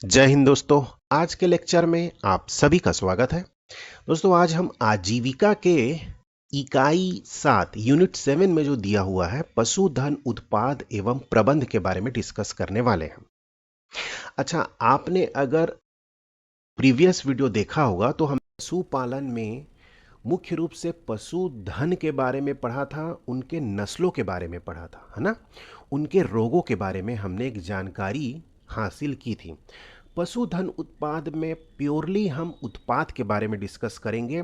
जय हिंद दोस्तों। आज के लेक्चर में आप सभी का स्वागत है। दोस्तों आज हम आजीविका के इकाई 7 यूनिट 7 में जो दिया हुआ है पशुधन उत्पाद एवं प्रबंध के बारे में डिस्कस करने वाले हैं। अच्छा, आपने अगर प्रीवियस वीडियो देखा होगा तो हम पशुपालन में मुख्य रूप से पशुधन के बारे में पढ़ा था, उनके नस्लों के बारे में पढ़ा था, है ना। उनके रोगों के बारे में हमने एक जानकारी हासिल की थी। पशुधन उत्पाद में प्योरली हम उत्पाद के बारे में डिस्कस करेंगे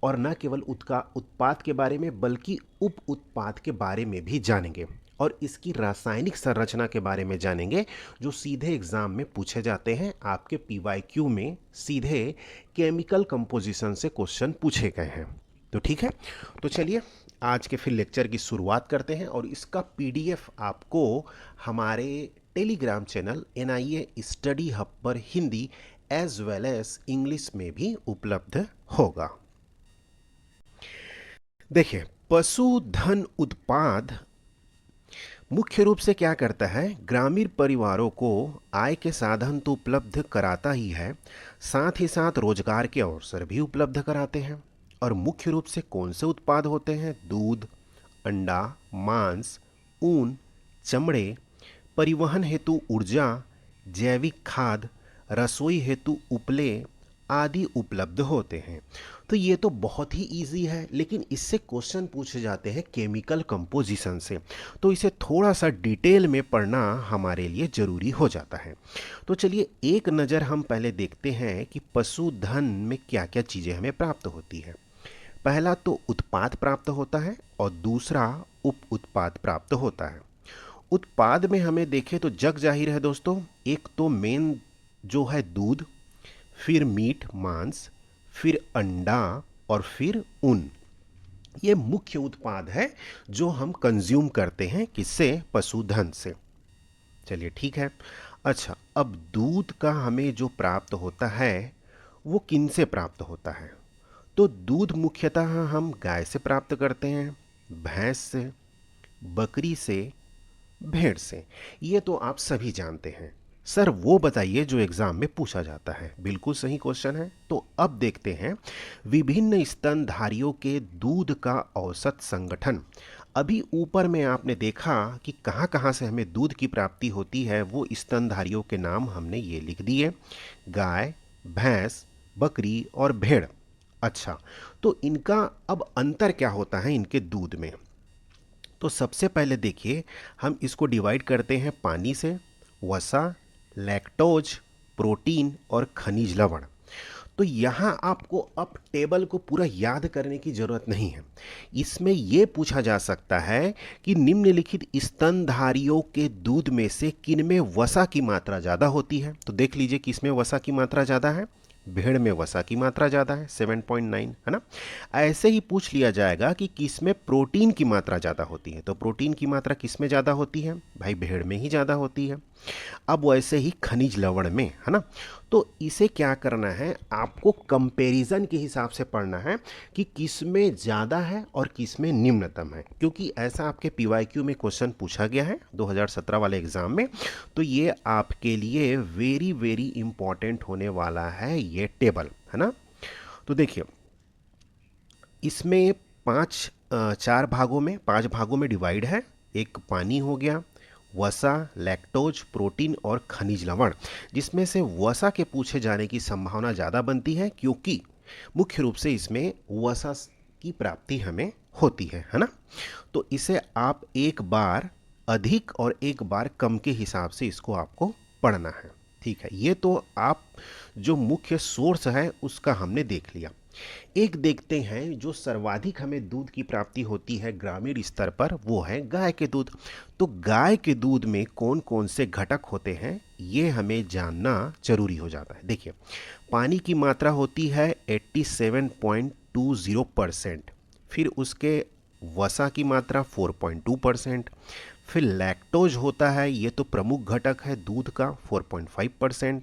और न केवल उसका उत्पाद के बारे में बल्कि उप उत्पाद के बारे में भी जानेंगे और इसकी रासायनिक संरचना के बारे में जानेंगे जो सीधे एग्जाम में पूछे जाते हैं। आपके पीवाईक्यू में सीधे केमिकल कंपोजिशन से क्वेश्चन पूछे गए हैं। तो ठीक है, तो चलिए आज के फिर लेक्चर की शुरुआत करते हैं और इसका पीडीएफ आपको हमारे telegram channel NIA study hub पर Hindi as well as English में भी उपलब्ध होगा। देखिए, पशुधन उत्पाद मुख्य रूप से क्या करता है, ग्रामीण परिवारों को आय के साधन तो उपलब्ध कराता ही है, साथ ही साथ रोजगार के अवसर भी उपलब्ध कराते हैं। और मुख्य रूप से कौन से उत्पाद होते हैं? दूध, अंडा, मांस, ऊन, चमड़े, परिवहन हेतु ऊर्जा, जैविक खाद, रसोई हेतु उपले आदि उपलब्ध होते हैं। तो ये तो बहुत ही इजी है, लेकिन इससे क्वेश्चन पूछे जाते हैं केमिकल कंपोजिशन से, तो इसे थोड़ा सा डिटेल में पढ़ना हमारे लिए ज़रूरी हो जाता है। तो चलिए एक नज़र हम पहले देखते हैं कि पशुधन में क्या क्या चीज़ें हमें प्राप्त होती है। पहला तो उत्पाद प्राप्त होता है और दूसरा उप उत्पाद प्राप्त होता है। उत्पाद में हमें देखें तो जग जाहिर है दोस्तों, एक तो मेन जो है दूध, फिर मीट मांस, फिर अंडा और फिर ऊन। ये मुख्य उत्पाद है जो हम कंज्यूम करते हैं, किससे? पशुधन से। चलिए ठीक है। अच्छा, अब दूध का हमें जो प्राप्त होता है वो किन से प्राप्त होता है? तो दूध मुख्यतः हम गाय से प्राप्त करते हैं, भैंस से, बकरी से, भेड़ से। ये तो आप सभी जानते हैं। सर वो बताइए जो एग्जाम में पूछा जाता है। बिल्कुल सही क्वेश्चन है। तो अब देखते हैं विभिन्न स्तनधारियों के दूध का औसत संगठन। अभी ऊपर में आपने देखा कि कहाँ कहाँ से हमें दूध की प्राप्ति होती है, वो स्तनधारियों के नाम हमने ये लिख दिए, गाय, भैंस, बकरी और भेड़। अच्छा, तो इनका अब अंतर क्या होता है इनके दूध में? तो सबसे पहले देखिए, हम इसको डिवाइड करते हैं पानी से, वसा, लैक्टोज, प्रोटीन और खनिज लवण। तो यहाँ आपको अब टेबल को पूरा याद करने की ज़रूरत नहीं है। इसमें यह पूछा जा सकता है कि निम्नलिखित स्तनधारियों के दूध में से किन में वसा की मात्रा ज़्यादा होती है। तो देख लीजिए किसमें वसा की मात्रा ज़्यादा है। भेड़ में वसा की मात्रा ज़्यादा है 7.9, है ना। ऐसे ही पूछ लिया जाएगा कि किसमें प्रोटीन की मात्रा ज़्यादा होती है। तो प्रोटीन की मात्रा किसमें ज़्यादा होती है? भाई भेड़ में ही ज़्यादा होती है। अब वैसे ही खनिज लवण में, है ना। तो इसे क्या करना है, आपको कंपैरिजन के हिसाब से पढ़ना है कि किस में ज़्यादा है और किस में निम्नतम है, क्योंकि ऐसा आपके पीवाईक्यू में क्वेश्चन पूछा गया है 2017 वाले एग्ज़ाम में। तो ये आपके लिए वेरी वेरी इंपॉर्टेंट होने वाला है ये टेबल, है ना। तो देखिए इसमें पांच भागों में डिवाइड है। एक पानी हो गया, वसा, लैक्टोज, प्रोटीन और खनिज लवण, जिसमें से वसा के पूछे जाने की संभावना ज़्यादा बनती है क्योंकि मुख्य रूप से इसमें वसा की प्राप्ति हमें होती है ना। तो इसे आप एक बार अधिक और एक बार कम के हिसाब से इसको आपको पढ़ना है। ठीक है, ये तो आप जो मुख्य सोर्स है उसका हमने देख लिया। एक देखते हैं जो सर्वाधिक हमें दूध की प्राप्ति होती है ग्रामीण स्तर पर, वो है गाय के दूध। तो गाय के दूध में कौन कौन से घटक होते हैं ये हमें जानना जरूरी हो जाता है। देखिए, पानी की मात्रा होती है 87.20%, फिर उसके वसा की मात्रा 4.2%, फिर लैक्टोज होता है, ये तो प्रमुख घटक है दूध का, 4.5%,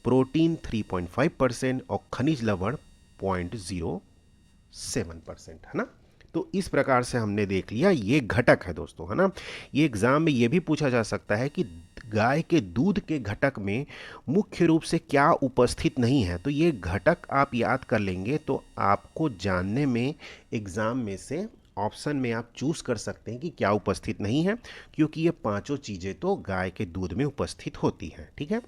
प्रोटीन 3.5% और खनिज लवण 0.07%, है ना। तो इस प्रकार से हमने देख लिया ये घटक है दोस्तों, है ना। ये एग्जाम में ये भी पूछा जा सकता है कि गाय के दूध के घटक में मुख्य रूप से क्या उपस्थित नहीं है। तो ये घटक आप याद कर लेंगे तो आपको जानने में एग्जाम में से ऑप्शन में आप चूज कर सकते हैं कि क्या उपस्थित नहीं है, क्योंकि ये पांचों चीजें तो गाय के दूध में उपस्थित होती हैं। ठीक है,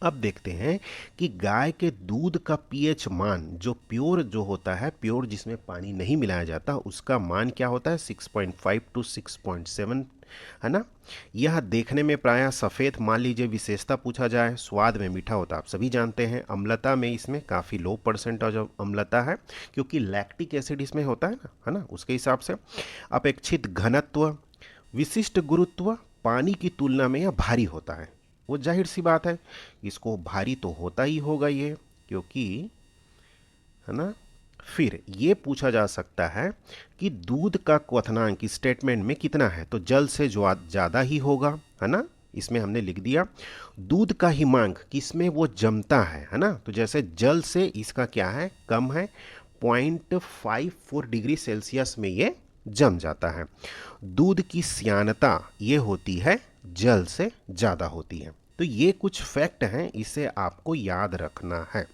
अब देखते हैं कि गाय के दूध का पीएच मान जो प्योर जो होता है, प्योर जिसमें पानी नहीं मिलाया जाता, उसका मान क्या होता है 6.5 टू 6.7, है ना। यह देखने में प्रायः सफ़ेद, मान लीजिए विशेषता पूछा जाए, स्वाद में मीठा होता है, आप सभी जानते हैं। अम्लता में इसमें काफ़ी लो परसेंटेज ऑफ अम्लता है, क्योंकि लैक्टिक एसिड इसमें होता है ना, उसके हिसाब से। अपेक्षित घनत्व, विशिष्ट गुरुत्व पानी की तुलना में यह भारी होता है। वो जाहिर सी बात है, इसको भारी तो होता ही होगा ये, क्योंकि, है ना। फिर ये पूछा जा सकता है कि दूध का क्वथनांक स्टेटमेंट में कितना है, तो जल से जो ज़्यादा ही होगा, है ना। इसमें हमने लिख दिया दूध का हिमांक किसमें वो जमता है ना। तो जैसे जल से इसका क्या है, कम है, 0.54 डिग्री सेल्सियस में ये जम जाता है। दूध की स्यानता ये होती है जल से ज़्यादा होती है। तो ये कुछ फैक्ट हैं, इसे आपको याद रखना है।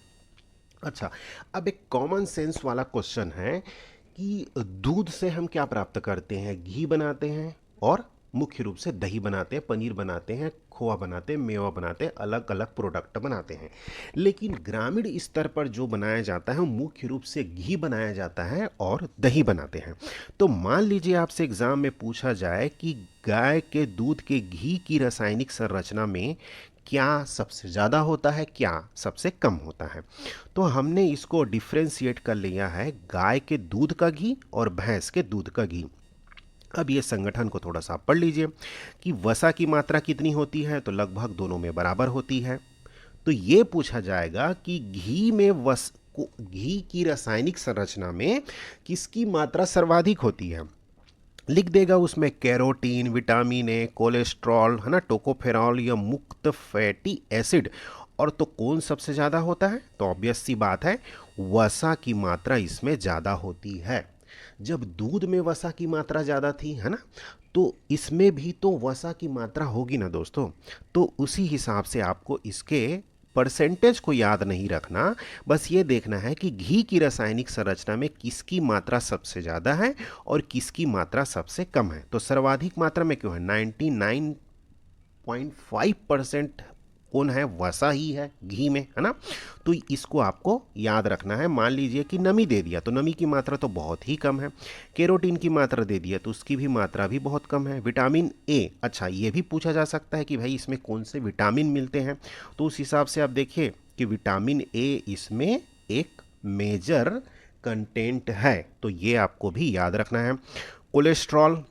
अच्छा, अब एक कॉमन सेंस वाला क्वेश्चन है कि दूध से हम क्या प्राप्त करते हैं, घी बनाते हैं और मुख्य रूप से दही बनाते हैं, पनीर बनाते हैं, खोआ बनाते हैं, मेवा बनाते हैं, अलग अलग प्रोडक्ट बनाते हैं। लेकिन ग्रामीण स्तर पर जो बनाया जाता है मुख्य रूप से घी बनाया जाता है और दही बनाते हैं। तो मान लीजिए आपसे एग्जाम में पूछा जाए कि गाय के दूध के घी की रासायनिक संरचना में क्या सबसे ज़्यादा होता है, क्या सबसे कम होता है। तो हमने इसको डिफ्रेंशिएट कर लिया है, गाय के दूध का घी और भैंस के दूध का घी। अब ये संगठन को थोड़ा सा पढ़ लीजिए कि वसा की मात्रा कितनी होती है, तो लगभग दोनों में बराबर होती है। तो ये पूछा जाएगा कि घी की रासायनिक संरचना में किसकी मात्रा सर्वाधिक होती है। लिख देगा उसमें कैरोटीन, विटामिन ए, कोलेस्ट्रॉल, है ना, टोकोफेरॉल या मुक्त फैटी एसिड। और तो कौन सबसे ज़्यादा होता है, तो ऑब्वियस सी बात है वसा की मात्रा इसमें ज़्यादा होती है। जब दूध में वसा की मात्रा ज़्यादा थी, है ना, तो इसमें भी तो वसा की मात्रा होगी ना दोस्तों। तो उसी हिसाब से आपको इसके परसेंटेज को याद नहीं रखना, बस ये देखना है कि घी की रासायनिक संरचना में किसकी मात्रा सबसे ज़्यादा है और किसकी मात्रा सबसे कम है। तो सर्वाधिक मात्रा में क्यों है, 99.5% कौन है, वसा ही है घी में, है ना। तो इसको आपको याद रखना है। मान लीजिए कि नमी दे दिया तो नमी की मात्रा तो बहुत ही कम है, कैरोटीन की मात्रा दे दिया तो उसकी भी मात्रा भी बहुत कम है, विटामिन ए, अच्छा ये भी पूछा जा सकता है कि भाई इसमें कौन से विटामिन मिलते हैं। तो उस हिसाब से आप देखिए कि विटामिन ए इसमें एक मेजर कंटेंट है, तो ये आपको भी याद रखना है। कोलेस्ट्रॉल,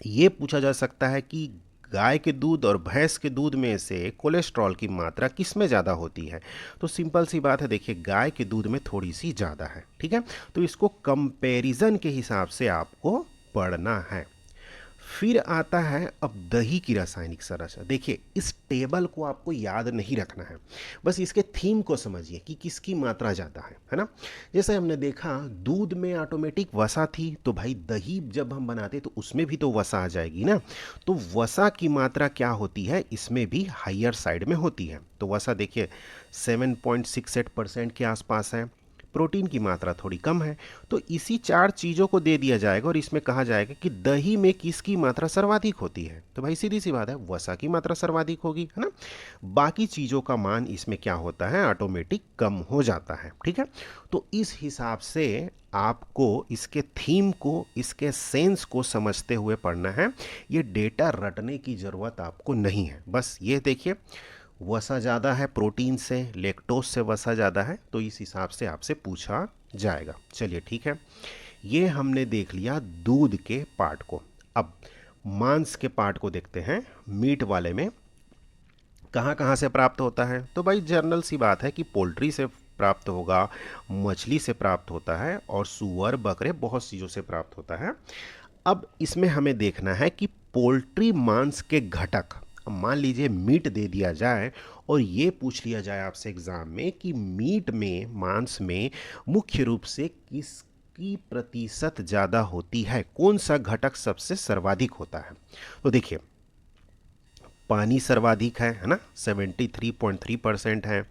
ये पूछा जा सकता है कि गाय के दूध और भैंस के दूध में से कोलेस्ट्रॉल की मात्रा किस में ज़्यादा होती है। तो सिंपल सी बात है, देखिए गाय के दूध में थोड़ी सी ज़्यादा है, ठीक है। तो इसको कंपैरिजन के हिसाब से आपको पढ़ना है। फिर आता है अब दही की रासायनिक संरचना। देखिए इस टेबल को आपको याद नहीं रखना है, बस इसके थीम को समझिए कि किसकी मात्रा ज़्यादा है ना। जैसे हमने देखा दूध में ऑटोमेटिक वसा थी, तो भाई दही जब हम बनाते तो उसमें भी तो वसा आ जाएगी ना। तो वसा की मात्रा क्या होती है, इसमें भी हायर साइड में होती है। तो वसा देखिए 7.68% के आसपास है। प्रोटीन की मात्रा थोड़ी कम है। तो इसी चार चीज़ों को दे दिया जाएगा और इसमें कहा जाएगा कि दही में किसकी मात्रा सर्वाधिक होती है। तो भाई सीधी सी बात है, वसा की मात्रा सर्वाधिक होगी, है ना। बाकी चीज़ों का मान इसमें क्या होता है, ऑटोमेटिक कम हो जाता है, ठीक है। तो इस हिसाब से आपको इसके थीम को, इसके सेंस को समझते हुए पढ़ना है। ये डेटा रटने की ज़रूरत आपको नहीं है। बस ये देखिए वसा ज़्यादा है प्रोटीन से, लेक्टोज से वसा ज़्यादा है, तो इस हिसाब से आपसे पूछा जाएगा। चलिए ठीक है, ये हमने देख लिया दूध के पार्ट को। अब मांस के पार्ट को देखते हैं। मीट वाले में कहाँ कहाँ से प्राप्त होता है, तो भाई जनरल सी बात है कि पोल्ट्री से प्राप्त होगा, मछली से प्राप्त होता है और सूअर, बकरे, बहुत चीज़ों से प्राप्त होता है। अब इसमें हमें देखना है कि पोल्ट्री मांस के घटक, मान लीजिए मीट दे दिया जाए और ये पूछ लिया जाए आपसे एग्जाम में कि मीट में, मांस में मुख्य रूप से किस की प्रतिशत ज़्यादा होती है? कौन सा घटक सबसे सर्वाधिक होता है? तो देखिए, पानी सर्वाधिक है ना, 73.3% है।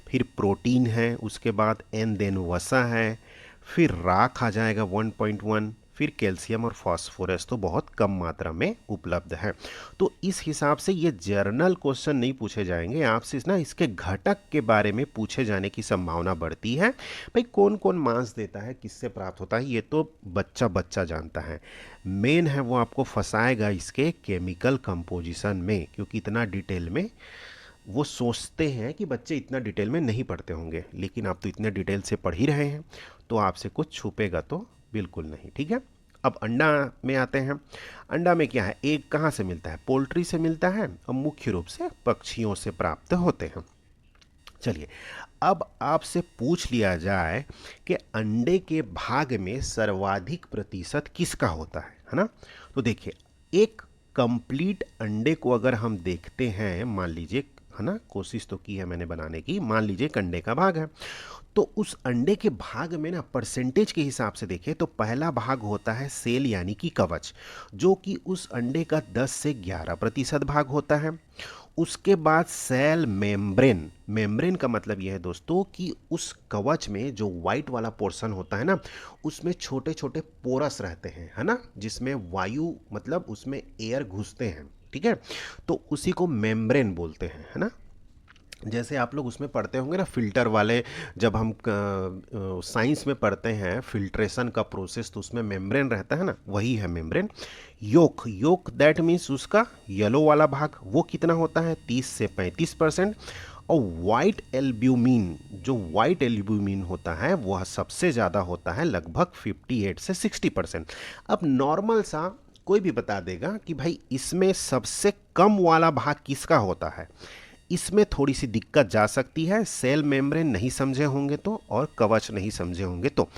फिर प्रोटीन है, उसके बाद एन देन वसा है, फिर राख आ जाएगा 1.1, फिर कैल्शियम और फास्फोरस तो बहुत कम मात्रा में उपलब्ध है। तो इस हिसाब से ये जर्नल क्वेश्चन नहीं पूछे जाएंगे आपसे ना, इसके घटक के बारे में पूछे जाने की संभावना बढ़ती है। भाई कौन कौन मांस देता है, किससे प्राप्त होता है, ये तो बच्चा बच्चा जानता है। मेन है वो आपको फंसाएगा इसके केमिकल कंपोजिशन में, क्योंकि इतना डिटेल में वो सोचते हैं कि बच्चे इतना डिटेल में नहीं पढ़ते होंगे, लेकिन आप तो इतने डिटेल से पढ़ ही रहे हैं, तो आपसे कुछ छुपेगा तो बिल्कुल नहीं। ठीक है, अब अंडा में आते हैं। अंडा में क्या है, एग कहाँ से मिलता है? पोल्ट्री से मिलता है, और मुख्य रूप से पक्षियों से प्राप्त होते हैं। चलिए, अब आपसे पूछ लिया जाए कि अंडे के भाग में सर्वाधिक प्रतिशत किसका होता है ना? तो देखिए, एक कंप्लीट अंडे को अगर हम देखते हैं, मान लीजिए है ना, कोशिश तो की है मैंने बनाने की, मान लीजिए एक अंडे का भाग है, तो उस अंडे के भाग में ना परसेंटेज के हिसाब से देखें तो पहला भाग होता है सेल यानी कि कवच, जो कि उस अंडे का 10 से 11% भाग होता है। उसके बाद सेल मेम्ब्रेन, मेम्ब्रेन का मतलब यह है दोस्तों कि उस कवच में जो वाइट वाला पोर्शन होता है ना, उसमें छोटे छोटे पोरस रहते हैं, है ना, जिसमें वायु मतलब उसमें एयर घुसते हैं। ठीक है, तो उसी को मेम्ब्रेन बोलते हैं, है ना। जैसे आप लोग उसमें पढ़ते होंगे ना, फिल्टर वाले, जब हम साइंस में पढ़ते हैं फिल्ट्रेशन का प्रोसेस, तो उसमें मेम्ब्रेन रहता है ना, वही है membrane. Yolk, yolk that means उसका येलो वाला भाग, वो कितना होता है? 30 से 35%। और वाइट एल्ब्यूमिन, जो वाइट एल्ब्यूमिन होता है वह सबसे ज़्यादा होता है, लगभग 58 से 60%। अब नॉर्मल सा कोई भी बता देगा कि भाई इसमें सबसे कम वाला भाग किसका होता है। इसमें थोड़ी सी दिक्कत जा सकती है, सेल मेम्ब्रेन नहीं समझे होंगे तो, और कवच नहीं समझे होंगे तो।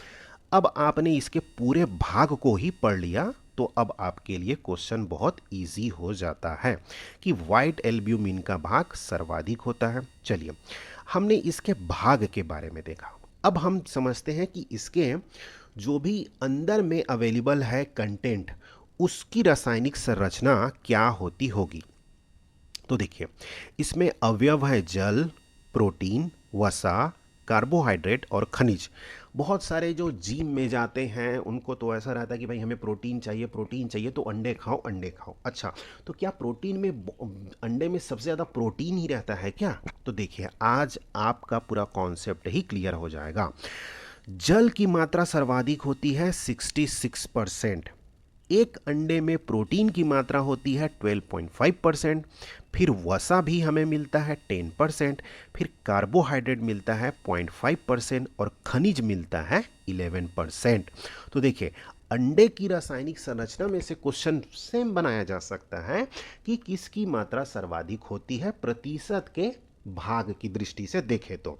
अब आपने इसके पूरे भाग को ही पढ़ लिया, तो अब आपके लिए क्वेश्चन बहुत इजी हो जाता है कि वाइट एल्ब्यूमिन का भाग सर्वाधिक होता है। चलिए, हमने इसके भाग के बारे में देखा, अब हम समझते हैं कि इसके जो भी अंदर में अवेलेबल है कंटेंट, उसकी रासायनिक संरचना क्या होती होगी। तो देखिए, इसमें अवयव है जल, प्रोटीन, वसा, कार्बोहाइड्रेट और खनिज। बहुत सारे जो जिम में जाते हैं उनको तो ऐसा रहता है कि भाई हमें प्रोटीन चाहिए, प्रोटीन चाहिए, तो अंडे खाओ, अंडे खाओ। अच्छा, तो क्या प्रोटीन में अंडे में सबसे ज़्यादा प्रोटीन ही रहता है क्या? तो देखिए, आज आपका पूरा कॉन्सेप्ट ही क्लियर हो जाएगा। जल की मात्रा सर्वाधिक होती है 66%। एक अंडे में प्रोटीन की मात्रा होती है 12.5%। फिर वसा भी हमें मिलता है 10%। फिर कार्बोहाइड्रेट मिलता है 0.5% और खनिज मिलता है 11%। तो देखिए, अंडे की रासायनिक संरचना में से क्वेश्चन सेम बनाया जा सकता है कि किसकी मात्रा सर्वाधिक होती है प्रतिशत के भाग की दृष्टि से देखें तो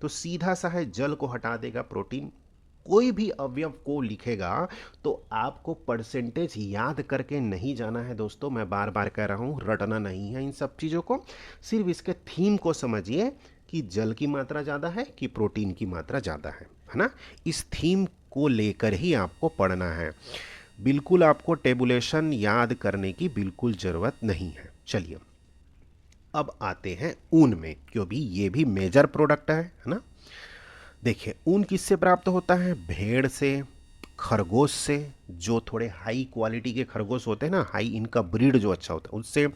सीधा सा है, जल को हटा देगा, प्रोटीन। कोई भी अवयव को लिखेगा तो आपको परसेंटेज याद करके नहीं जाना है दोस्तों, मैं बार बार कह रहा हूँ, रटना नहीं है इन सब चीज़ों को, सिर्फ इसके थीम को समझिए कि जल की मात्रा ज़्यादा है कि प्रोटीन की मात्रा ज़्यादा है ना। इस थीम को लेकर ही आपको पढ़ना है, बिल्कुल आपको टेबुलेशन याद करने की बिल्कुल ज़रूरत नहीं है। चलिए, अब आते हैं ऊन में, क्योंकि ये भी मेजर प्रोडक्ट है ना। देखिए, ऊन किससे प्राप्त होता है? भेड़ से, खरगोश से, जो थोड़े हाई क्वालिटी के खरगोश होते हैं ना, हाई इनका ब्रीड जो अच्छा होता है उससे,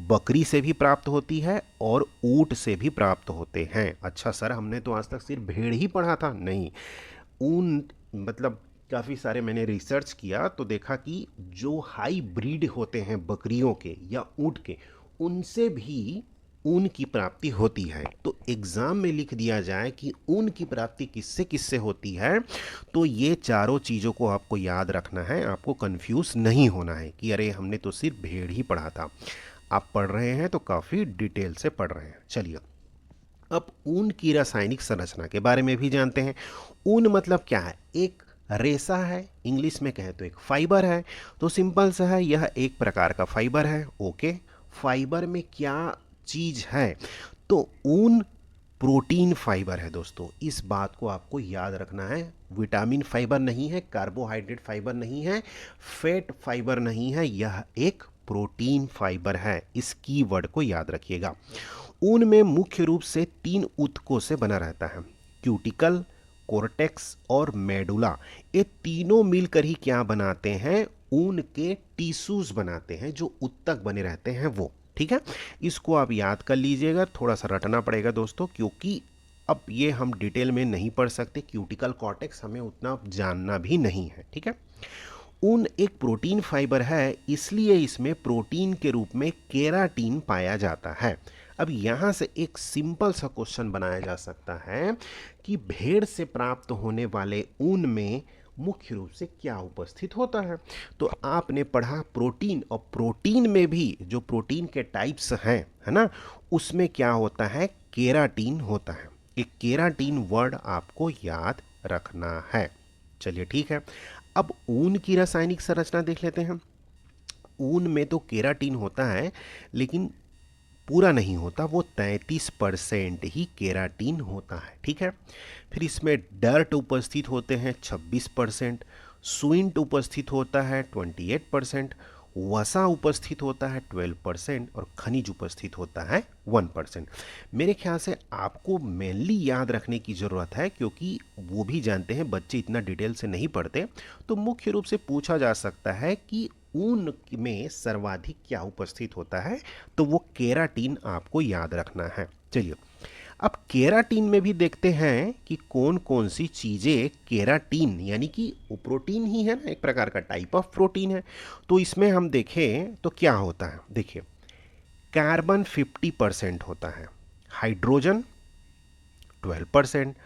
बकरी से भी प्राप्त होती है, और ऊँट से भी प्राप्त होते हैं। अच्छा सर, हमने तो आज तक सिर्फ भेड़ ही पढ़ा था। नहीं, ऊन मतलब काफ़ी सारे मैंने रिसर्च किया तो देखा कि जो हाई ब्रीड होते हैं बकरियों के या ऊँट के, उनसे भी ऊन की प्राप्ति होती है। तो एग्ज़ाम में लिख दिया जाए कि ऊन की प्राप्ति किससे किससे होती है, तो ये चारों चीज़ों को आपको याद रखना है, आपको कंफ्यूज नहीं होना है कि अरे हमने तो सिर्फ भेड़ ही पढ़ा था। आप पढ़ रहे हैं तो काफ़ी डिटेल से पढ़ रहे हैं। चलिए, अब ऊन की रासायनिक संरचना के बारे में भी जानते हैं। ऊन मतलब क्या है? एक रेशा है, इंग्लिश में कहें तो एक फाइबर है। तो सिंपल सा है, यह एक प्रकार का फाइबर है। ओके, फाइबर में क्या चीज़ है? तो ऊन प्रोटीन फाइबर है दोस्तों, इस बात को आपको याद रखना है। विटामिन फाइबर नहीं है, कार्बोहाइड्रेट फाइबर नहीं है, फैट फाइबर नहीं है, यह एक प्रोटीन फाइबर है। इस कीवर्ड को याद रखिएगा। ऊन में मुख्य रूप से 3 ऊतकों से बना रहता है, क्यूटिकल, कोर्टेक्स और मेडुला। ये तीनों मिलकर ही क्या बनाते हैं, ऊन के टिश्यूज बनाते हैं, जो ऊतक बने रहते हैं वो। ठीक है, इसको आप याद कर लीजिएगा, थोड़ा सा रटना पड़ेगा दोस्तों, क्योंकि अब ये हम डिटेल में नहीं पढ़ सकते। क्यूटिकल कॉर्टेक्स हमें उतना जानना भी नहीं है। ठीक है, ऊन एक प्रोटीन फाइबर है, इसलिए इसमें प्रोटीन के रूप में केराटिन पाया जाता है। अब यहाँ से एक सिंपल सा क्वेश्चन बनाया जा सकता है कि भेड़ से प्राप्त होने वाले ऊन में मुख्य रूप से क्या उपस्थित होता है। तो आपने पढ़ा प्रोटीन, और प्रोटीन में भी जो प्रोटीन के टाइप्स हैं, है ना, उसमें क्या होता है, केराटिन होता है। एक केराटिन वर्ड आपको याद रखना है। चलिए ठीक है, अब ऊन की रासायनिक संरचना देख लेते हैं। ऊन में तो केराटिन होता है, लेकिन पूरा नहीं होता, वो 33% ही केराटिन होता है। ठीक है, फिर इसमें डर्ट उपस्थित होते हैं 26%, सुइंट उपस्थित होता है 28%, वसा उपस्थित होता है 12% और खनिज उपस्थित होता है 1%। मेरे ख्याल से आपको मेनली याद रखने की ज़रूरत है, क्योंकि वो भी जानते हैं बच्चे इतना डिटेल से नहीं पढ़ते। तो मुख्य रूप से पूछा जा सकता है कि ऊन में सर्वाधिक क्या उपस्थित होता है, तो वो केराटिन आपको याद रखना है। चलिए, अब केराटिन में भी देखते हैं कि कौन कौन सी चीज़ें केराटिन, यानी कि वो प्रोटीन ही है ना, एक प्रकार का टाइप ऑफ प्रोटीन है। तो इसमें हम देखें तो क्या होता है, देखिए, कार्बन 50% होता है, हाइड्रोजन 12%,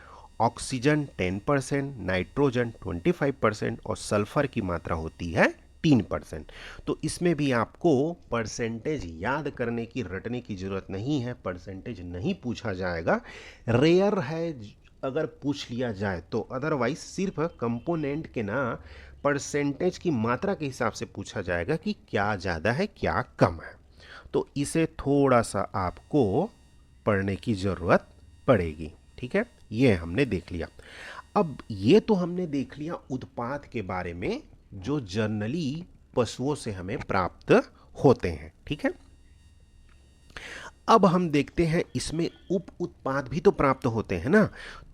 ऑक्सीजन 10%, नाइट्रोजन 25% और सल्फर की मात्रा होती है 3%। तो इसमें भी आपको परसेंटेज याद करने की, रटने की ज़रूरत नहीं है, परसेंटेज नहीं पूछा जाएगा, रेयर है अगर पूछ लिया जाए तो। अदरवाइज सिर्फ कंपोनेंट के ना परसेंटेज की मात्रा के हिसाब से पूछा जाएगा कि क्या ज़्यादा है क्या कम है। तो इसे थोड़ा सा आपको पढ़ने की ज़रूरत पड़ेगी। ठीक है, ये हमने देख लिया। अब ये तो हमने देख लिया उत्पाद के बारे में, जो जर्नली पशुओं से हमें प्राप्त होते हैं। ठीक है, अब हम देखते हैं इसमें उप उत्पाद भी तो प्राप्त होते हैं ना।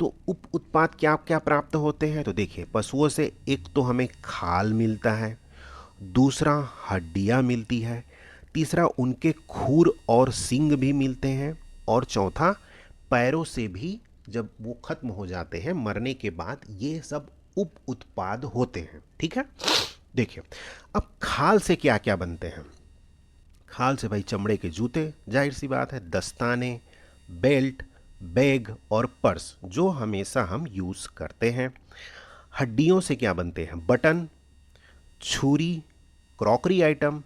तो उप उत्पाद क्या क्या प्राप्त होते हैं, तो देखिए, पशुओं से एक तो हमें खाल मिलता है, दूसरा हड्डियां मिलती है, तीसरा उनके खुर और सींग भी मिलते हैं, और चौथा पैरों से भी जब वो खत्म हो जाते हैं मरने के बाद, ये सब उप उत्पाद होते हैं। ठीक है, देखिए, अब खाल से क्या क्या बनते हैं। खाल से भाई चमड़े के जूते, जाहिर सी बात है, दस्ताने, बेल्ट, बैग और पर्स, जो हमेशा हम यूज़ करते हैं। हड्डियों से क्या बनते हैं, बटन, छुरी, क्रॉकरी आइटम,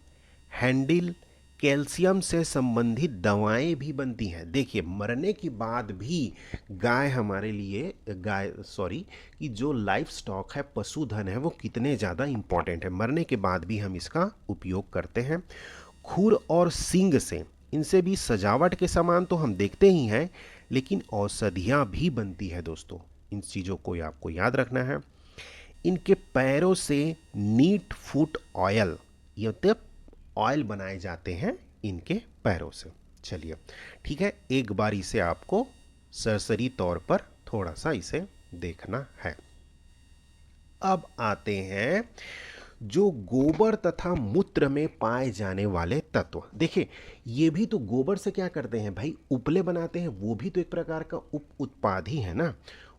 हैंडल, कैल्शियम से संबंधित दवाएं भी बनती हैं। देखिए, मरने के बाद भी गाय हमारे लिए, कि जो लाइफ स्टॉक है, पशुधन है, वो कितने ज़्यादा इम्पॉर्टेंट है, मरने के बाद भी हम इसका उपयोग करते हैं। खुर और सींग से, इनसे भी सजावट के सामान तो हम देखते ही हैं, लेकिन औषधियाँ भी बनती है दोस्तों। इन चीज़ों को आपको याद रखना है। इनके पैरों से नीट फुट ऑयल, ये मतलब ऑयल बनाए जाते हैं इनके पैरों से। चलिए ठीक है, एक बार इसे आपको सरसरी तौर पर थोड़ा सा इसे देखना है। अब आते हैं जो गोबर तथा मूत्र में पाए जाने वाले तत्व। देखिए, ये भी तो गोबर से क्या करते हैं भाई, उपले बनाते हैं, वो भी तो एक प्रकार का उप उत्पाद ही है ना।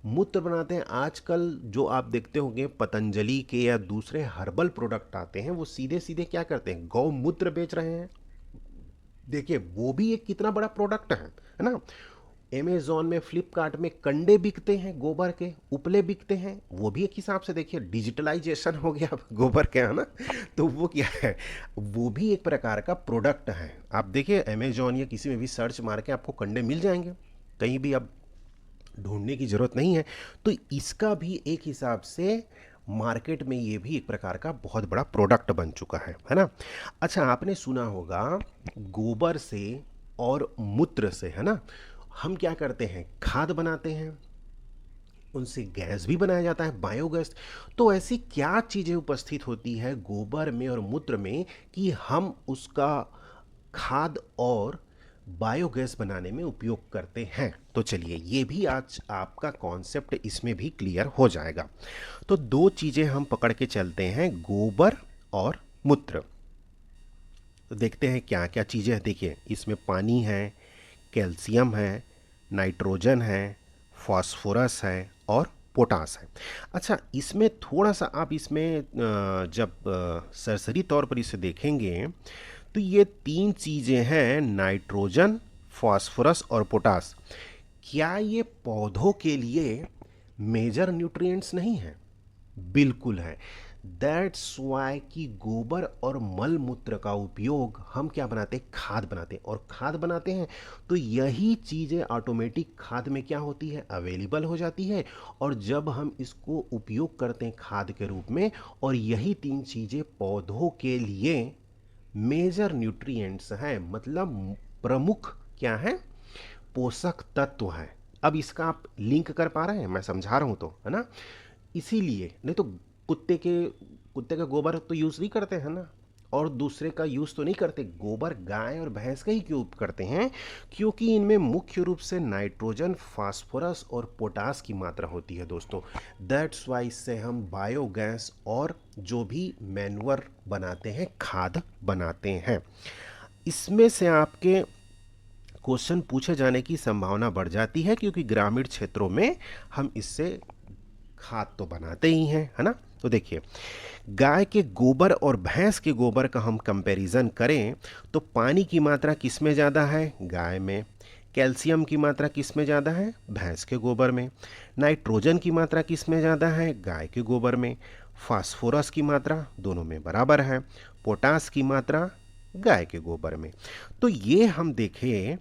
मूत्र बनाते हैं, आजकल जो आप देखते होंगे पतंजलि के या दूसरे हर्बल प्रोडक्ट आते हैं, वो सीधे सीधे क्या करते हैं, गौमूत्र बेच रहे हैं। देखिए, वो भी एक कितना बड़ा प्रोडक्ट है ना। अमेज़ॉन में, फ्लिपकार्ट में कंडे बिकते हैं, गोबर के उपले बिकते हैं, वो भी एक हिसाब से देखिए डिजिटलाइजेशन हो गया गोबर के, है ना। तो वो क्या है, वो भी एक प्रकार का प्रोडक्ट है। आप देखिए अमेज़ॉन या किसी में भी सर्च मार के आपको कंडे मिल जाएंगे, कहीं भी अब ढूंढने की ज़रूरत नहीं है। तो इसका भी एक हिसाब से मार्केट में ये भी एक प्रकार का बहुत बड़ा प्रोडक्ट बन चुका है ना। अच्छा, आपने सुना होगा गोबर से और मूत्र से, है ना, हम क्या करते हैं, खाद बनाते हैं, उनसे गैस भी बनाया जाता है, बायोगैस। तो ऐसी क्या चीज़ें उपस्थित होती है गोबर में और मूत्र में कि हम उसका खाद और बायोगैस बनाने में उपयोग करते हैं? तो चलिए, ये भी आज आपका कॉन्सेप्ट इसमें भी क्लियर हो जाएगा। तो दो चीज़ें हम पकड़ के चलते हैं, गोबर और मूत्र। तो देखते हैं क्या क्या चीज़ें हैं। देखिए, इसमें पानी है, कैल्शियम है, नाइट्रोजन है, फास्फोरस है और पोटास है। अच्छा, इसमें थोड़ा सा आप इसमें जब सरसरी तौर पर इसे देखेंगे तो ये तीन चीज़ें हैं, नाइट्रोजन, फास्फोरस और पोटास। क्या ये पौधों के लिए मेजर न्यूट्रिएंट्स नहीं है? बिल्कुल है। दैट्स वाई कि गोबर और मल मूत्र का उपयोग हम क्या बनाते हैं, खाद बनाते हैं। और खाद बनाते हैं तो यही चीज़ें ऑटोमेटिक खाद में क्या होती है, अवेलेबल हो जाती है। और जब हम इसको उपयोग करते हैं खाद के रूप में, और यही तीन चीज़ें पौधों के लिए मेजर न्यूट्रिएंट्स हैं, मतलब प्रमुख क्या है, पोषक तत्व है। अब इसका आप लिंक कर पा रहे हैं, मैं समझा रहा हूँ तो, है ना? इसीलिए नहीं तो कुत्ते के कुत्ते का गोबर तो यूज़ नहीं करते हैं ना, और दूसरे का यूज़ तो नहीं करते। गोबर गाय और भैंस का ही क्यों करते हैं? क्योंकि इनमें मुख्य रूप से नाइट्रोजन, फास्फोरस और पोटास की मात्रा होती है दोस्तों। दैट्स वाई इससे हम बायोगैस और जो भी मैन्युअर बनाते हैं, खाद बनाते हैं। इसमें से आपके क्वेश्चन पूछे जाने की संभावना बढ़ जाती है, क्योंकि ग्रामीण क्षेत्रों में हम इससे खाद तो बनाते ही हैं, है ना? तो देखिए, गाय के गोबर और भैंस के गोबर का हम कंपैरिजन करें तो पानी की मात्रा किस में ज़्यादा है, गाय में। कैल्शियम की मात्रा किस में ज़्यादा है, भैंस के गोबर में। नाइट्रोजन की मात्रा किस में ज़्यादा है, गाय के गोबर में। फास्फोरस की मात्रा दोनों में बराबर है। पोटास की मात्रा गाय के गोबर में। तो ये हम देखें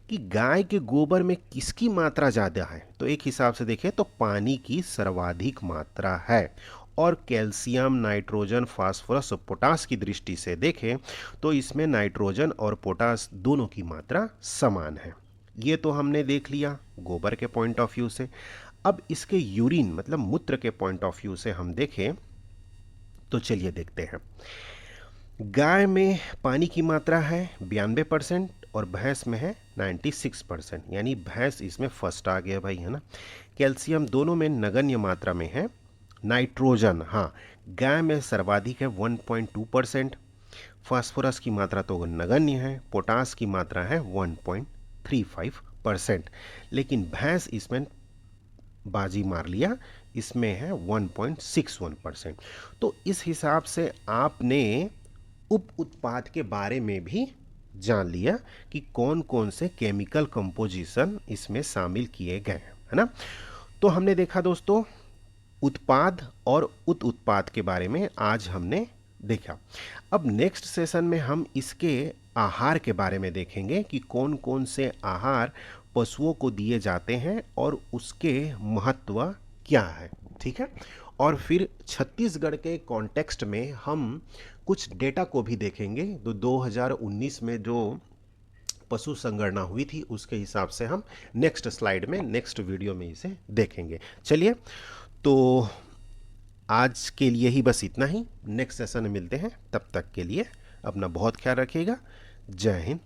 कि गाय के गोबर में किसकी मात्रा ज़्यादा है, तो एक हिसाब से देखें तो पानी की सर्वाधिक मात्रा है। और कैल्शियम, नाइट्रोजन, फास्फोरस और पोटास की दृष्टि से देखें तो इसमें नाइट्रोजन और पोटास दोनों की मात्रा समान है। ये तो हमने देख लिया गोबर के पॉइंट ऑफ व्यू से। अब इसके यूरिन मतलब मूत्र के पॉइंट ऑफ व्यू से हम देखें तो चलिए देखते हैं। गाय में पानी की मात्रा है 92% और भैंस में है 96%, यानी भैंस इसमें फर्स्ट आ गया भाई, है ना? कैल्शियम दोनों में नगण्य मात्रा में है। नाइट्रोजन, हाँ, गाय में सर्वाधिक है 1.2%। फास्फोरस की मात्रा तो नगण्य है। पोटास की मात्रा है 1.35%, लेकिन भैंस इसमें बाजी मार लिया, इसमें है 1.61%। तो इस हिसाब से आपने उप उत्पाद के बारे में भी जान लिया कि कौन कौन से केमिकल कंपोजिशन इसमें शामिल किए गए हैं, है ना? तो हमने देखा दोस्तों उत्पाद और उत उत्पाद के बारे में आज हमने देखा। अब नेक्स्ट सेशन में हम इसके आहार के बारे में देखेंगे कि कौन कौन से आहार पशुओं को दिए जाते हैं और उसके महत्व क्या है, ठीक है? और फिर छत्तीसगढ़ के कॉन्टेक्स्ट में हम कुछ डेटा को भी देखेंगे। तो 2019 में जो पशु संगणना हुई थी उसके हिसाब से हम नेक्स्ट स्लाइड में, नेक्स्ट वीडियो में इसे देखेंगे। चलिए, तो आज के लिए ही बस इतना ही। नेक्स्ट सेशन में मिलते हैं, तब तक के लिए अपना बहुत ख्याल रखिएगा। जय हिंद,